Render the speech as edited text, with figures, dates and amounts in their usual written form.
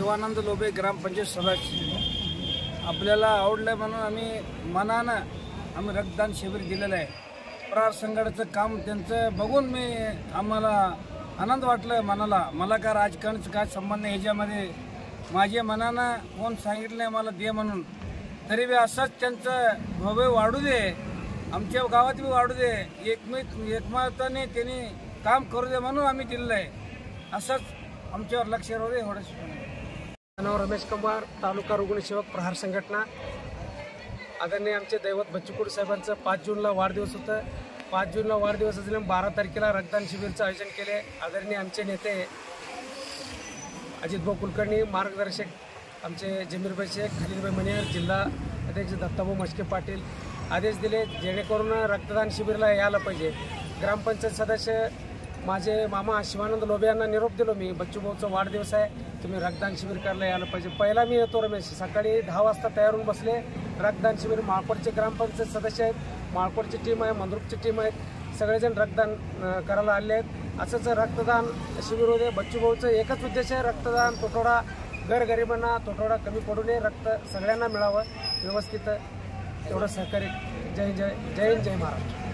शिवानंद लोबे ग्रामपंचायत सदस्य। आपल्याला आवडलं म्हणून आम्ही रक्तदान शिबिर दिलेलं आहे। प्रहार संघटनाचं काम त्यांचं बघून आम्हाला आनंद वाटलं मनाला। मला काय राजकारणाचा काय संबंध नाही ह्याच्यामध्ये। माझ्या मनानं कोण सांगितलं नाही मला दे म्हणून, तरी बी असंच त्यांचं भव्य वाढू दे, आमच्या गावात बी वाढू दे, एकमताने त्यांनी काम करू दे म्हणून आम्ही दिलेलं आहे। असंच आमच्यावर लक्ष राहू दे एवढंच। नाव रमेश कुमार, तालुका रुग्णसेवक प्रहार संघटना। आदरणीय आमचे दैवत बच्चूकडू साहेबांचं 5 जूनला वाढदिवस होतं। 5 जूनला वाढदिवस असल्यामुळे 12 तारखेला रक्तदान शिबिरचं आयोजन केले। आदरणीय आमचे नेते अजितभाऊ कुलकर्णी, मार्गदर्शक आमचे जमीरभाई शेख, खलीलभाई मनियर, जिल्हा अध्यक्ष दत्ताभाऊ मस्के पाटील आदेश दिले जेणेकरून रक्तदान शिबिरला यायला पाहिजे। ग्रामपंचायत सदस्य माझे मामा शिवानंद लोबे यांना निरोप दिलो मी, बच्चूभाऊचा वाढदिवस आहे, तुम्ही रक्तदान शिबिर करायला यायला पाहिजे। पहिला मी येतो रमेश, सकाळी 10 वाजता तयार होऊन बसले। रक्तदान शिबिर माळकोटचे ग्रामपंचायत सदस्य आहेत, माळकोटची टीम आहे, मंद्रुपची टीम आहेत, सगळेजण रक्तदान करायला आले आहेत। असंच रक्तदान शिबिर होते। बच्चूभाऊचं एकच उद्देश आहे, रक्तदान तुटवडा गरगरिबांना तुटवडा कमी पडू नये, रक्त सगळ्यांना मिळावं व्यवस्थित, एवढं सहकार्य। जय जय जय हिंद, जय महाराष्ट्र।